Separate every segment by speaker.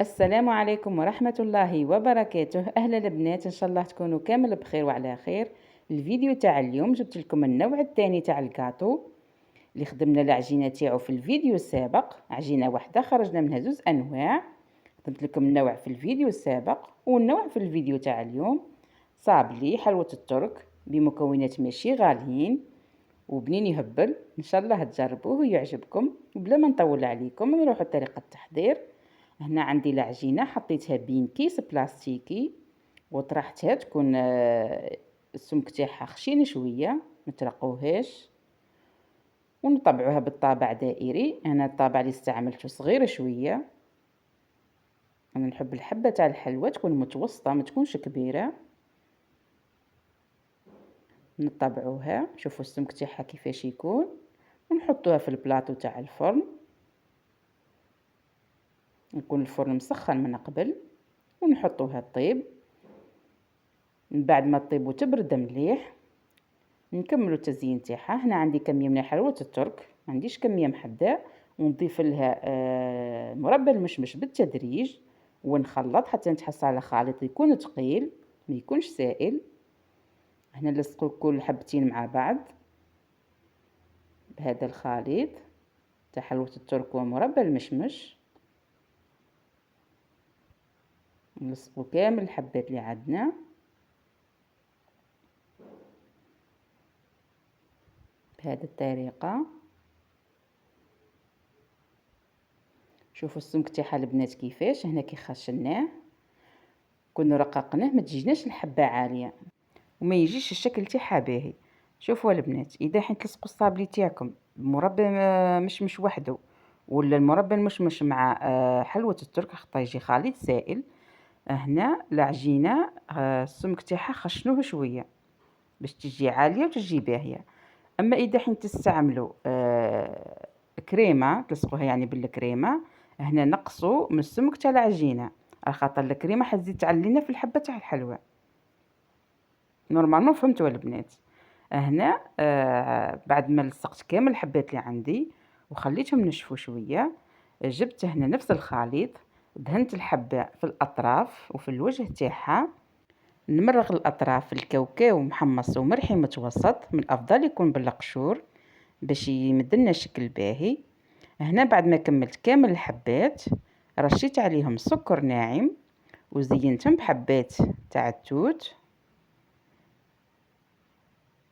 Speaker 1: السلام عليكم ورحمة الله وبركاته. أهلا البنات، إن شاء الله تكونوا كامل بخير وعلى خير. الفيديو تاع اليوم جبت لكم النوع الثاني تاع الكاطو اللي خدمنا العجينة تاعو في الفيديو السابق. عجينة واحدة خرجنا منها زوز أنواع. خدمت لكم النوع في الفيديو السابق والنوع في الفيديو تاع اليوم. صابلي حلوة الترك بمكونات ماشي غاليين وبنين يهبل. إن شاء الله تجربوه ويعجبكم. وبلا ما نطول عليكم نروحوا لطريقة التحضير. هنا عندي العجينة حطيتها بين كيس بلاستيكي وطرحتها تكون السمك تاعها خشين شوية، مترقوهاش، ونطبعوها بالطابع دائري. انا الطابع اللي استعملته صغير شوية، انا نحب الحبة تاع الحلوى تكون متوسطة ما تكونش كبيرة. نطبعوها، شوفوا السمك تاعها كيفاش يكون، ونحطوها في البلاطو تاع الفرن. يكون الفرن مسخن من قبل، ونحطوها طيب. من بعد ما تطيب وتبرد مليح نكملوا التزيين تاعها. هنا عندي كميه من حلوه الترك، ما عنديش كميه محدده، ونضيف لها مربى المشمش بالتدريج ونخلط حتى نتحصل على خليط يكون ثقيل ما يكونش سائل. هنا نلصقوا كل حبتين مع بعض بهذا الخليط تاع حلوه الترك ومربى المشمش. نلصقوا كامل الحبات اللي عندنا بهذه الطريقة. شوفوا السمك تاعها البنات كيفاش هنا كي خشناه كنا رققناه، ما تجيناش الحبة عالية وما يجيش الشكل تاعها باهي. شوفوا البنات، اذا حين تلصقوا الصابلي تاعكم مربى مشمش وحده ولا المربى المشمش مع حلوة الترك خطا يجي خليط سائل، هنا العجينة السمك تاعها خشنوه شوية باش تجي عالية وتجي باهية. اما اذا حين تستعملوا كريمه تلصقوها يعني بالكريمه، هنا نقصوا من السمك تاع العجينه على خاطر الكريمه حتزيد تعلينا في الحبه تاع الحلوى. نورمالمون فهمتوا البنات. هنا بعد ما لصقت كامل الحبات اللي عندي وخليتهم نشفوا شويه، جبت هنا نفس الخليط، دهنت الحبه في الاطراف وفي الوجه تاعها. نمرغ الاطراف الكاوكاو محمص ومرحي متوسط، من الافضل يكون بالقشور باش يمدلنا شكل باهي. هنا بعد ما كملت كامل الحبات رشيت عليهم سكر ناعم وزينتهم بحبات تاع التوت،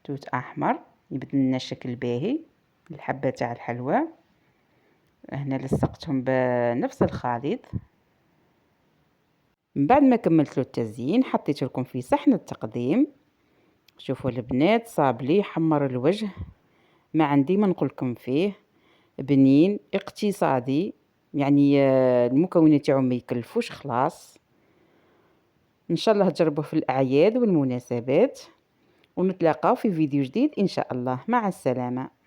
Speaker 1: توت احمر يبدلنا شكل باهي الحبة تاع الحلوى. هنا لصقتهم بنفس الخليط. من بعد ما كملت له التزيين حطيت لكم في صحن التقديم. شوفوا البنات صابلي حمر الوجه، ما عندي ما نقولكم فيه، بنين اقتصادي يعني المكونات تاعو ما يكلفوش خلاص. ان شاء الله تجربوه في الاعياد والمناسبات، ونتلاقاو في فيديو جديد ان شاء الله. مع السلامة.